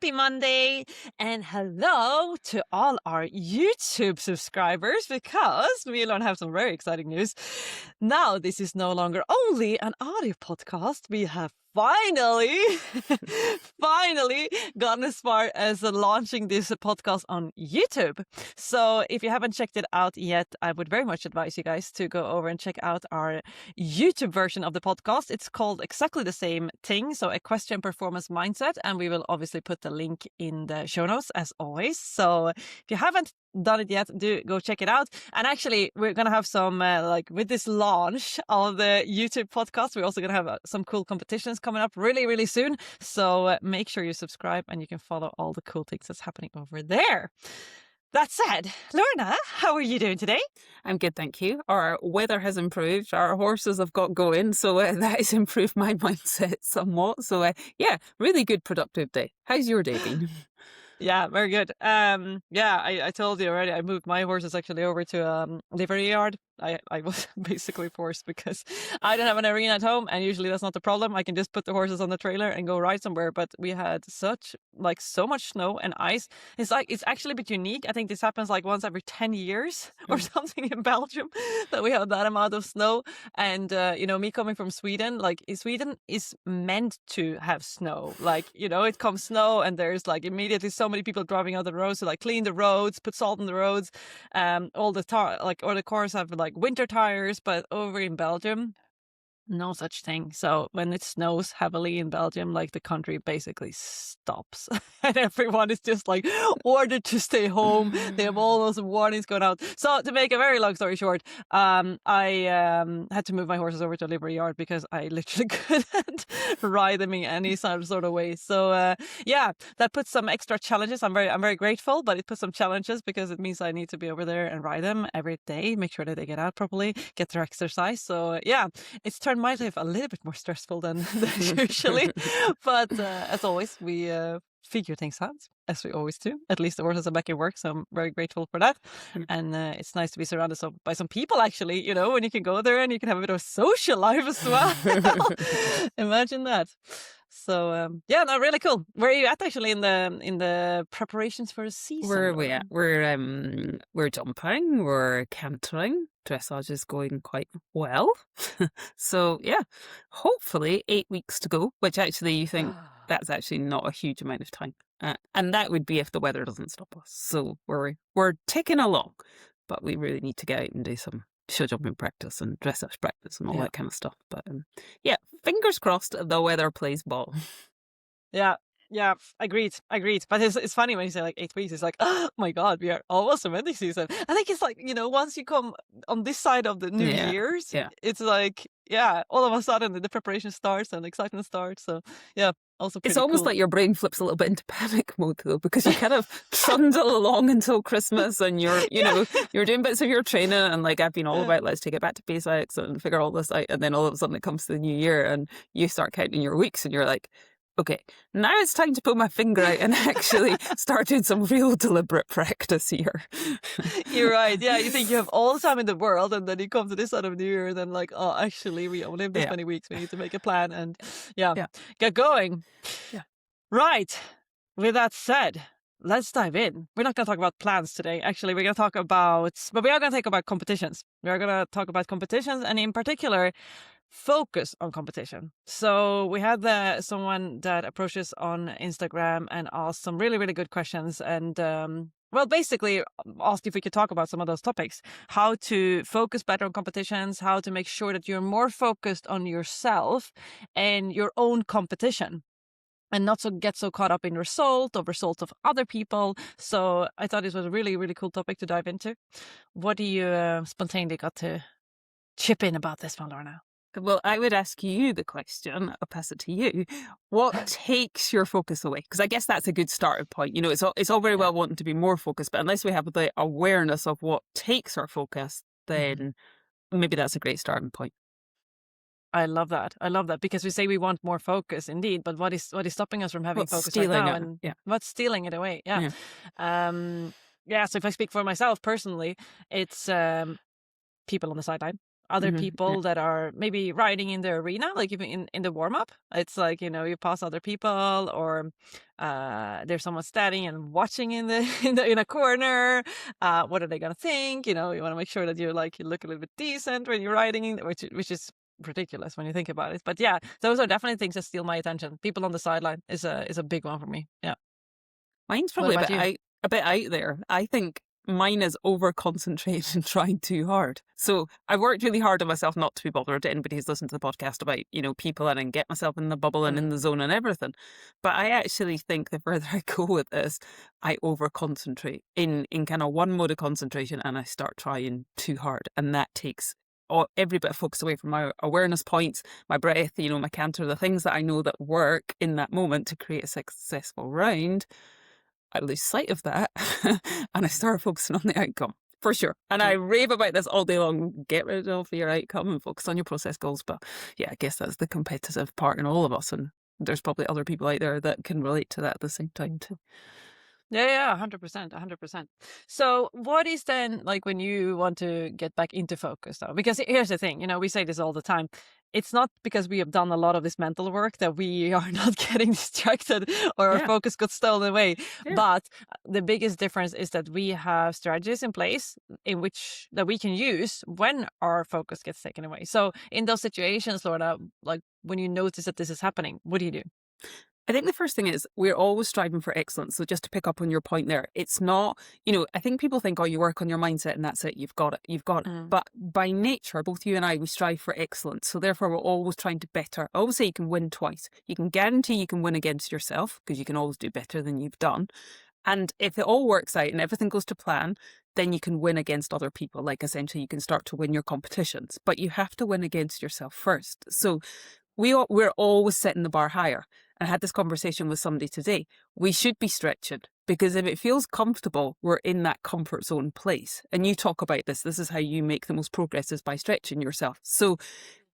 Happy Monday, and hello to all our YouTube subscribers, because we learn have some very exciting news. Now, this is no longer only an audio podcast. We have finally gotten as far as launching this podcast on YouTube. So if you haven't checked it out yet, I would very much advise you guys to go over and check out our YouTube version of the podcast. It's called exactly the same thing, so Equestrian Performance Mindset, and we will obviously put the link in the show notes as always. So if you haven't done it yet, do go check it out. And actually, we're gonna have some with this launch of the YouTube podcast, we're also gonna have some cool competitions coming up really soon. So make sure you subscribe and you can follow all the cool things that's happening over there. That said, Lorna, how are you doing today? I'm good, thank you. Our weather has improved. Our horses have got going, so that has improved my mindset somewhat. So really good, productive day. How's your day been? Yeah, very good. I told you already, I moved my horses actually over to a livery yard. I was basically forced because I don't have an arena at home, and usually that's not the problem. I can just put the horses on the trailer and go ride somewhere. But we had so much snow and ice. It's actually a bit unique. I think this happens like once every 10 years or something in Belgium, that we have that amount of snow. And me coming from Sweden, like Sweden is meant to have snow. Like, it comes snow and there's like immediately so many people driving on the roads to like clean the roads, put salt in the roads. All the the cars have like winter tires, but over in Belgium, no such thing. So when it snows heavily in Belgium, like the country basically stops and everyone is just like ordered to stay home. They have all those warnings going out. So to make a very long story short, I had to move my horses over to a livery yard because I literally couldn't ride them in any sort of way. So that puts some extra challenges. I'm very grateful, but it puts some challenges because it means I need to be over there and ride them every day, make sure that they get out properly, get their exercise. So it's turned my life a little bit more stressful than usually. But as always, we figure things out, as we always do. At least the horses are back in work, so I'm very grateful for that. And it's nice to be surrounded by some people, actually, when you can go there and you can have a bit of a social life as well. Imagine that. So really cool. Where are you at actually in the preparations for the season? Where are we at? We're jumping, we're cantering. Dressage is going quite well. So hopefully 8 weeks to go, which actually you think that's actually not a huge amount of time. And that would be if the weather doesn't stop us. So we're ticking along, but we really need to get out and do some show jumping practice and dressage practice and all that kind of stuff. But fingers crossed the weather plays ball. Yeah, agreed. But it's funny when you say like 8 weeks, it's like, oh my God, we are almost in wedding season. I think it's like, once you come on this side of the New Year's, it's like, all of a sudden the preparation starts and excitement starts. So also it's almost cool. like your brain flips a little bit into panic mode though, because you kind of trundle along until Christmas and you're doing bits of your training and like I've been all about let's take it back to basics and figure all this out, and then all of a sudden it comes to the new year and you start counting your weeks and you're like, okay, now it's time to put my finger out and actually start doing some real deliberate practice here. You're right. Yeah, you think you have all the time in the world, and then you come to this side of New Year, and then like, oh, actually, we only have this many weeks. We need to make a plan and get going. Yeah. Right. With that said, let's dive in. We're not going to talk about plans today. Actually, we are going to talk about competitions. We are going to talk about competitions, and in particular, focus on competition. So we had someone that approached us on Instagram and asked some really, really good questions, and basically asked if we could talk about some of those topics. How to focus better on competitions, how to make sure that you're more focused on yourself and your own competition, and not get so caught up in results of other people. So I thought it was a really, really cool topic to dive into. What do you spontaneously got to chip in about this one, Lorna? Well, I would ask you the question, I'll pass it to you. What takes your focus away? Because I guess that's a good starting point. It's all very well wanting to be more focused, but unless we have the awareness of what takes our focus, then maybe that's a great starting point. I love that because we say we want more focus, indeed, but what is stopping us from having focus right now? And what's stealing it away? So if I speak for myself personally, it's people on the sideline. other Yeah. people that are maybe riding in the arena, like even in the warm up. It's like, you pass other people, or there's someone standing and watching in the in a corner. What are they gonna think? You want to make sure that you look a little bit decent when you're riding, which is ridiculous when you think about it. But yeah, those are definitely things that steal my attention. People on the sideline is a big one for me. Yeah. Mine's What probably about you? a bit out there. I think mine is over concentrating and trying too hard. So I've worked really hard on myself not to be bothered to anybody who's listened to the podcast about, people and get myself in the bubble and in the zone and everything. But I actually think the further I go with this, I over concentrate in kind of one mode of concentration, and I start trying too hard. And that takes every bit of focus away from my awareness points, my breath, my canter, the things that I know that work in that moment to create a successful round. I lose sight of that and I start focusing on the outcome, for sure. And I rave about this all day long. Get rid of your outcome and focus on your process goals. But yeah, I guess that's the competitive part in all of us. And there's probably other people out there that can relate to that at the same time too. Yeah, 100%, 100%. So what is then like when you want to get back into focus though? Because here's the thing, we say this all the time. It's not because we have done a lot of this mental work that we are not getting distracted or our focus got stolen away. Yeah. But the biggest difference is that we have strategies in place that we can use when our focus gets taken away. So in those situations, Lorna, like when you notice that this is happening, what do you do? I think the first thing is we're always striving for excellence. So just to pick up on your point there, it's not, I think people think, oh, you work on your mindset and that's it. You've got it. But by nature, both you and I, we strive for excellence. So therefore, we're always trying to better. I always say you can win twice. You can guarantee you can win against yourself because you can always do better than you've done. And if it all works out and everything goes to plan, then you can win against other people. Like essentially, you can start to win your competitions. But you have to win against yourself first. So we're always setting the bar higher. I had this conversation with somebody today. We should be stretching because if it feels comfortable, we're in that comfort zone place. And you talk about this. This is how you make the most progress is by stretching yourself. So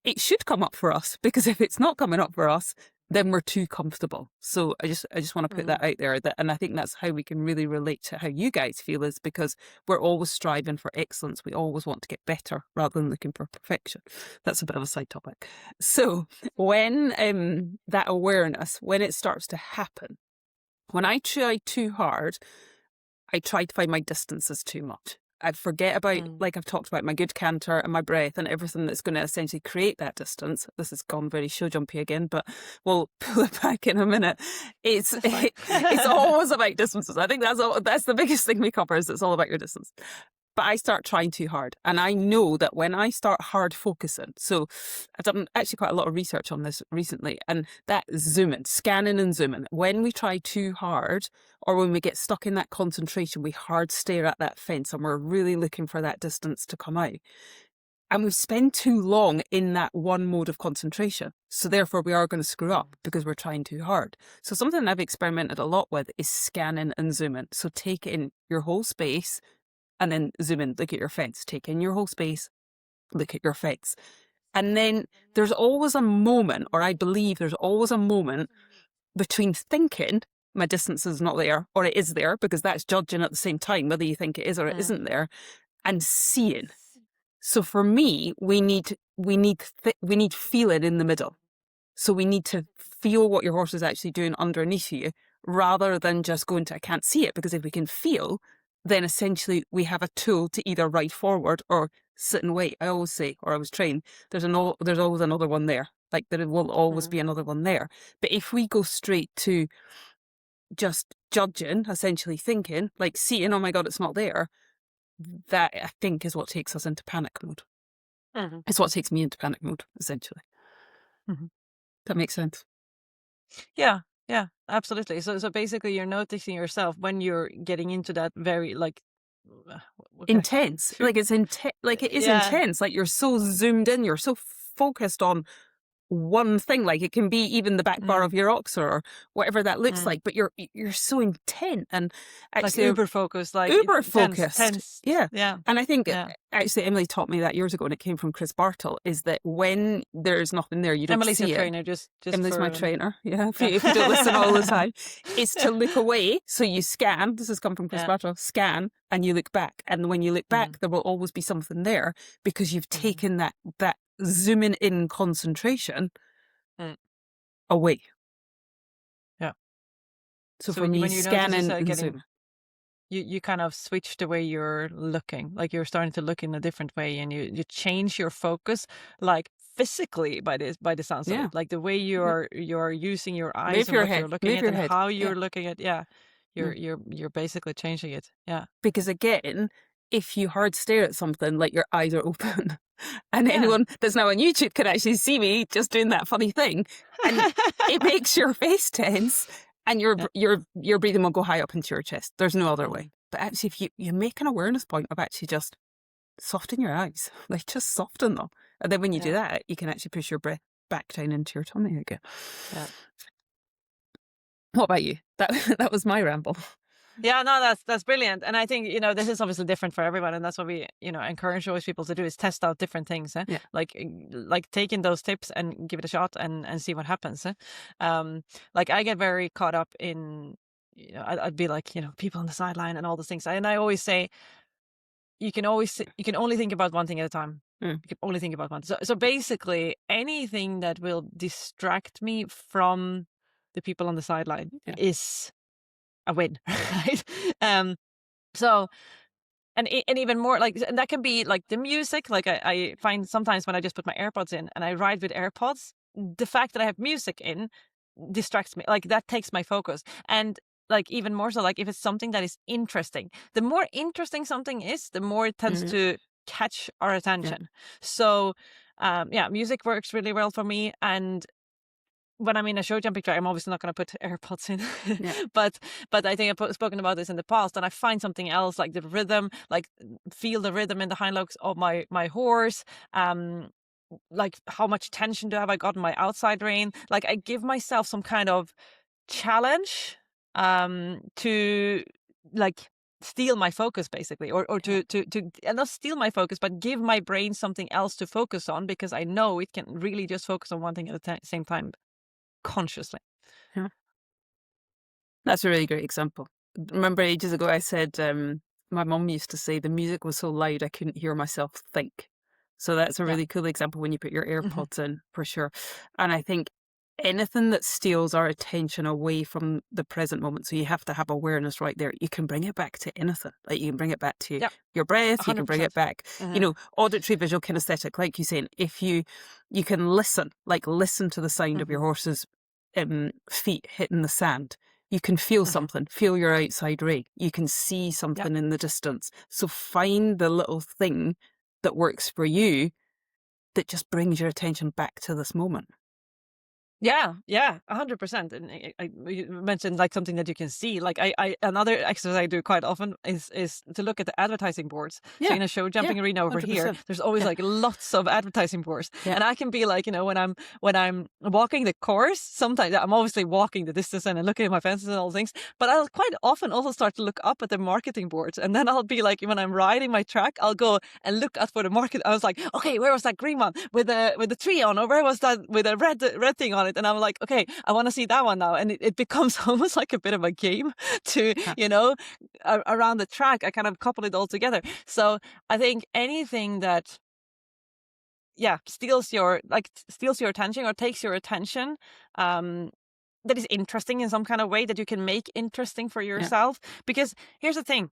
it should come up for us because if it's not coming up for us, then we're too comfortable. So I just want to put that out there. And I think that's how we can really relate to how you guys feel is because we're always striving for excellence. We always want to get better rather than looking for perfection. That's a bit of a side topic. So when that awareness, when it starts to happen, when I try too hard, I try to find my distances too much. I forget about, like I've talked about, my good canter and my breath and everything that's going to essentially create that distance. This has gone very show jumpy again, but we'll pull it back in a minute. It's always about distances. I think that's the biggest thing we cover is it's all about your distance. But I start trying too hard. And I know that when I start hard focusing, so I've done actually quite a lot of research on this recently, and that zooming, scanning and zooming, when we try too hard or when we get stuck in that concentration, we hard stare at that fence and we're really looking for that distance to come out. And we spend too long in that one mode of concentration. So therefore we are going to screw up because we're trying too hard. So something I've experimented a lot with is scanning and zooming. So take in your whole space, and then zoom in, look at your fence, take in your whole space, look at your fence. And then there's always a moment, or I believe there's always a moment between thinking my distance is not there, or it is there, because that's judging at the same time, whether you think it is or it isn't there, and seeing. So for me, we need feeling in the middle. So we need to feel what your horse is actually doing underneath you, rather than just going to, I can't see it, because if we can feel, then essentially we have a tool to either ride forward or sit and wait. I always say, or I was trained, there's always another one there. Like there will always be another one there. But if we go straight to just judging, essentially thinking, like seeing, oh my God, it's not there, that I think is what takes us into panic mode. It's what takes me into panic mode, essentially. That makes sense. Yeah, absolutely. So basically you're noticing yourself when you're getting into that very intense. Like it's intense. Like it is intense. Like you're so zoomed in, you're so focused on one thing. Like it can be even the back bar of your oxer or whatever that looks like, but you're so intent and actually like uber focused, like uber tense, focused. tense. Yeah. Yeah. And I think Yeah. actually Emily taught me that years ago, and it came from Chris Bartle, is that when there's nothing there, you don't Emily's see your it. trainer, just Emily's for my trainer. Yeah, if you don't listen all the time, is to look away. So you scan. This has come from Chris Bartle. Scan, and you look back. And when you look back, there will always be something there because you've taken that zooming in concentration away. Yeah. So for me, when you scan notice in yourself and zoom. you kind of switch the way you're looking, like you're starting to look in a different way, and you change your focus, like physically by the sounds of it, like the way you're using your eyes Move and your what head. you're looking Move at your and head. how you're looking at. You're basically changing it. Because again, if you hard stare at something, like your eyes are open, and anyone that's now on YouTube can actually see me just doing that funny thing, and it makes your face tense, and your breathing will go high up into your chest. There's no other way. But actually, if you make an awareness point of actually just soften your eyes, like just soften them, and then when you do that, you can actually push your breath back down into your tummy again. Yeah. What about you? That was my ramble. Yeah, no, that's brilliant. And I think, this is obviously different for everyone. And that's what we, encourage always people to do, is test out different things. Yeah. Like taking those tips and give it a shot and see what happens. Like I get very caught up in, I'd be like, people on the sideline and all those things. And I always say, you can only think about one thing at a time. You can only think about one. So basically anything that will distract me from the people on the sideline is a win, right? So, and even more, like, and that can be like the music. Like I find sometimes when I just put my AirPods in and I ride with AirPods, the fact that I have music in distracts me. Like that takes my focus. And like even more so, like if it's something that is interesting, the more interesting something is, the more it tends to catch our attention. So, music works really well for me. And when I'm in a show jumping track, I'm obviously not going to put AirPods in, but I think I've spoken about this in the past, and I find something else, like the rhythm, like feel the rhythm in the hindlegs of my horse, like how much tension have I got in my outside rein. Like I give myself some kind of challenge to like steal my focus basically, or to and not steal my focus, but give my brain something else to focus on, because I know it can really just focus on one thing at the same time, consciously. Yeah. That's a really great example. Remember ages ago I said my mum used to say the music was so loud I couldn't hear myself think. So that's a really cool example when you put your AirPods in, for sure. And I think anything that steals our attention away from the present moment, so you have to have awareness right there. You can bring it back to anything. Like you can bring it back to your breath, 100%. You can bring it back, auditory, visual, kinesthetic, like you saying, if you can listen to the sound of your horse's feet hitting the sand. You can feel something, feel your outside rein. You can see something in the distance. So find the little thing that works for you that just brings your attention back to this moment. Yeah, 100%. And you mentioned like something that you can see. Like I another exercise I do quite often is to look at the advertising boards. So in a show jumping arena over 100%. Here, there's always like lots of advertising boards, and I can be like, when I'm walking the course, sometimes I'm obviously walking the distance and looking at my fences and all things, but I'll quite often also start to look up at the marketing boards, and then I'll be like, when I'm riding my track, I'll go and look out for the market. I was like, okay, where was that green one with the tree on, or where was that with a red thing on it? And I'm like, okay, I want to see that one now. And it becomes almost like a bit of a game to, around the track. I kind of couple it all together. So I think anything that, steals your attention or takes your attention, that is interesting in some kind of way that you can make interesting for yourself. Because here's the thing,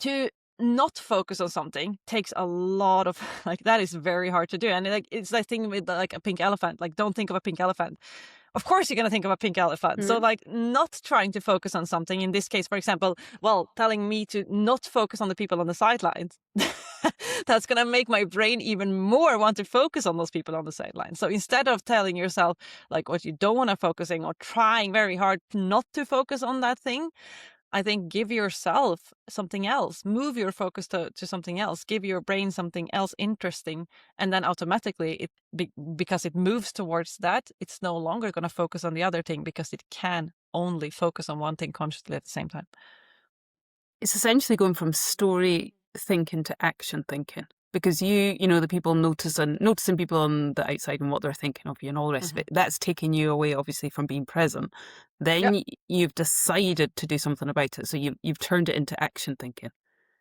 to not focus on something takes a lot of, like, that is very hard to do. And like, it's that thing with like a pink elephant, like, don't think of a pink elephant. Of course you're going to think of a pink elephant. So like, not trying to focus on something, in this case, for example, telling me to not focus on the people on the sidelines, that's going to make my brain even more want to focus on those people on the sidelines. So instead of telling yourself like what you don't want to focus on, or trying very hard not to focus on that thing, I think give yourself something else, move your focus to something else, give your brain something else interesting, and then automatically because it moves towards that, it's no longer going to focus on the other thing because it can only focus on one thing consciously at the same time. It's essentially going from story thinking to action thinking. Because the people noticing people on the outside and what they're thinking of you and all the rest of it, that's taking you away, obviously, from being present. Then you've decided to do something about it. So you've turned it into action thinking.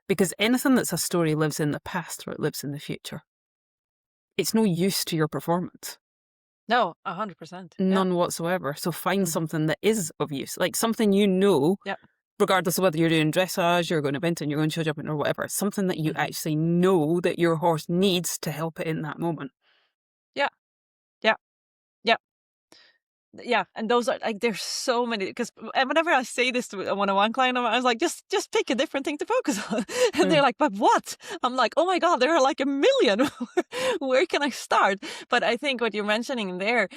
Because anything that's a story lives in the past or it lives in the future. It's no use to your performance. No, 100%. None whatsoever. So find something that is of use, like something you know. Yeah. Regardless of whether you're doing dressage, you're going to eventing, you're going show jumping or whatever, something that you actually know that your horse needs to help it in that moment. Yeah. Yeah. Yeah. Yeah. And those are like, there's so many, because whenever I say this to a one-on-one client, I was like, just pick a different thing to focus on. And they're like, but what? I'm like, oh my God, there are like a million. Where can I start? But I think what you're mentioning there,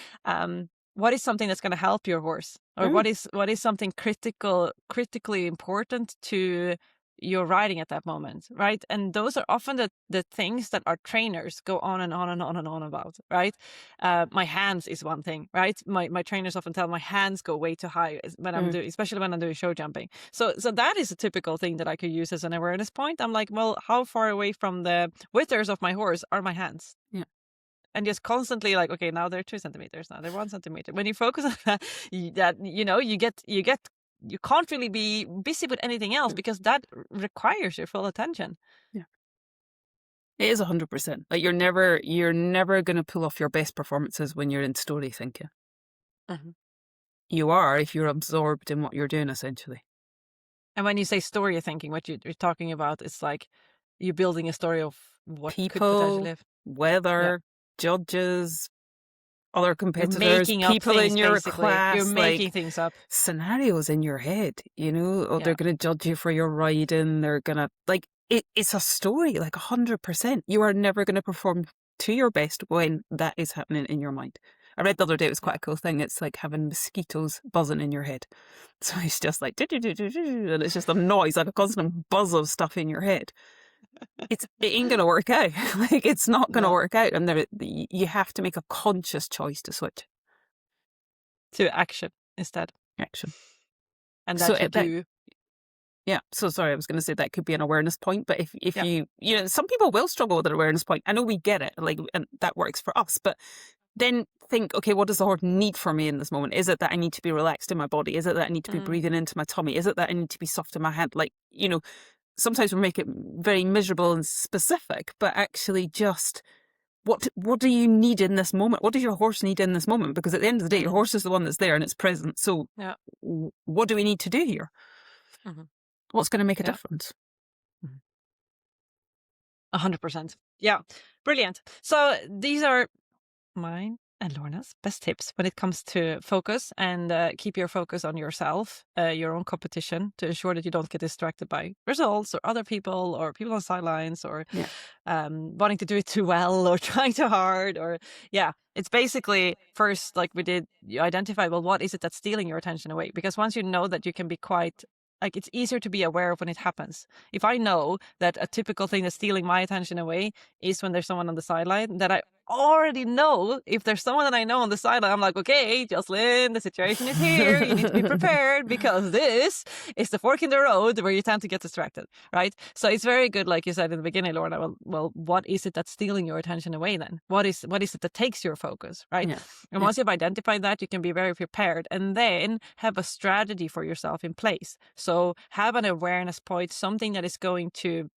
what is something that's going to help your horse, or what is something critically important to your riding at that moment, right? And those are often the things that our trainers go on and on and on and on about, right? My hands is one thing, right? My trainers often tell my hands go way too high when I'm doing, especially when I'm doing show jumping. So that is a typical thing that I could use as an awareness point. I'm like, well, how far away from the withers of my horse are my hands? Yeah. And just constantly like, okay, now they're 2 centimeters, now they're 1 centimeter. When you focus on that, you can't really be busy with anything else because that requires your full attention. Yeah. It is 100%. Like you're never going to pull off your best performances when you're in story thinking. You are if you're absorbed in what you're doing, essentially. And when you say story thinking, what you're talking about, it's like you're building a story of what people, could potentially have. Weather, judges, other competitors, people in your class. You're making things up. Scenarios in your head, they're going to judge you for your riding. They're going to, it's a story, 100%. You are never going to perform to your best when that is happening in your mind. I read the other day, it was quite a cool thing. It's like having mosquitoes buzzing in your head. So it's just like, and it's just a noise, like a constant buzz of stuff in your head. It ain't going to work out. It's not going to work out. And you have to make a conscious choice to switch. To action instead. Action. And that's Yeah. So sorry, I was going to say that could be an awareness point, but if you some people will struggle with an awareness point. I know we get it, and that works for us, but then think, okay, what does the horse need from me in this moment? Is it that I need to be relaxed in my body? Is it that I need to be breathing into my tummy? Is it that I need to be soft in my hand? Sometimes we make it very miserable and specific, but actually just what do you need in this moment? What does your horse need in this moment? Because at the end of the day, your horse is the one that's there and it's present. So what do we need to do here? What's going to make a difference? 100%. Yeah. Brilliant. So these are mine and Lorna's best tips when it comes to focus, and keep your focus on yourself, your own competition, to ensure that you don't get distracted by results or other people or people on sidelines or wanting to do it too well or trying too hard it's basically first, like we did, you identify, well, what is it that's stealing your attention away? Because once you know that, you can be quite it's easier to be aware of when it happens. If I know that a typical thing that's stealing my attention away is when there's someone on the sideline, that I already know, if there's someone that I know on the sideline, I'm like, okay, Jocelyn, the situation is here. You need to be prepared because this is the fork in the road where you tend to get distracted, right? So it's very good, like you said in the beginning, Lorna, well, what is it that's stealing your attention away then? What is it that takes your focus, right? Yeah. And once you've identified that, you can be very prepared and then have a strategy for yourself in place. So have an awareness point, something that is going to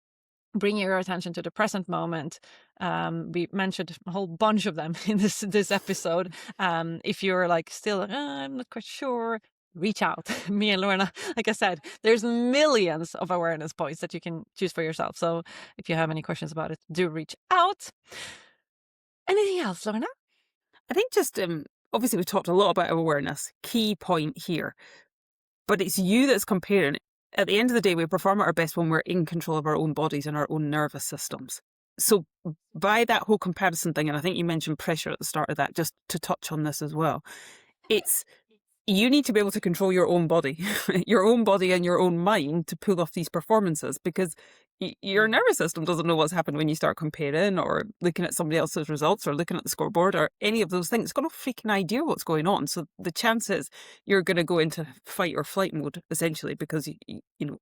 bring your attention to the present moment. We mentioned a whole bunch of them in this episode. If you're still, I'm not quite sure, reach out. Me and Lorna, like I said, there's millions of awareness points that you can choose for yourself. So if you have any questions about it, do reach out. Anything else, Lorna? I think just, obviously we've talked a lot about awareness. Key point here. But it's you that's comparing. At the end of the day, we perform at our best when we're in control of our own bodies and our own nervous systems. So by that whole comparison thing, and I think you mentioned pressure at the start of that, just to touch on this as well, it's, you need to be able to control your own body, your own body and your own mind to pull off these performances, because your nervous system doesn't know what's happened when you start comparing or looking at somebody else's results or looking at the scoreboard or any of those things. It's got no freaking idea what's going on. So the chances you're going to go into fight or flight mode, essentially, because,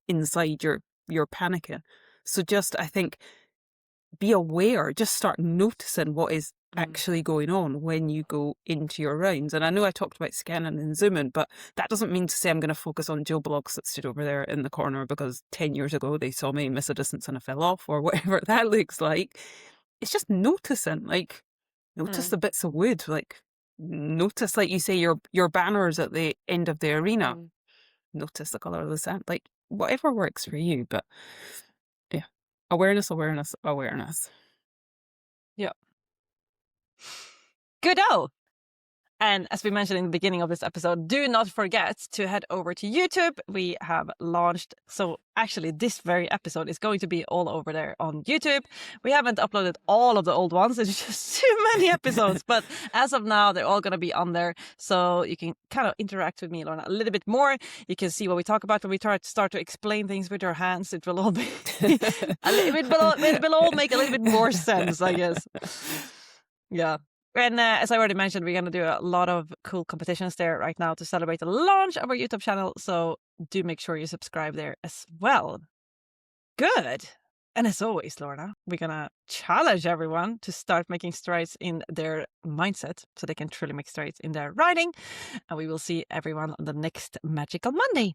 inside you're panicking. So just, I think, be aware, just start noticing what is actually going on when you go into your rounds. And I know I talked about scanning and zooming, but that doesn't mean to say I'm going to focus on Joe Blogs that stood over there in the corner because 10 years ago they saw me miss a distance and I fell off, or whatever that looks like. It's just noticing, notice the bits of wood, notice, like you say, your banners at the end of the arena. Notice the colour of the sand, whatever works for you. But yeah, awareness. Yeah. Good-o. And as we mentioned in the beginning of this episode, do not forget to head over to YouTube. We have launched, so actually this very episode is going to be all over there on YouTube. We haven't uploaded all of the old ones. It's just too many episodes. But as of now, they're all going to be on there. So you can kind of interact with me, Lorna, a little bit more. You can see what we talk about when we start to explain things with our hands. It will all be, it will all make a little bit more sense, I guess. Yeah. And as I already mentioned, we're going to do a lot of cool competitions there right now to celebrate the launch of our YouTube channel. So do make sure you subscribe there as well. Good. And as always, Lorna, we're going to challenge everyone to start making strides in their mindset so they can truly make strides in their riding. And we will see everyone on the next Magical Monday.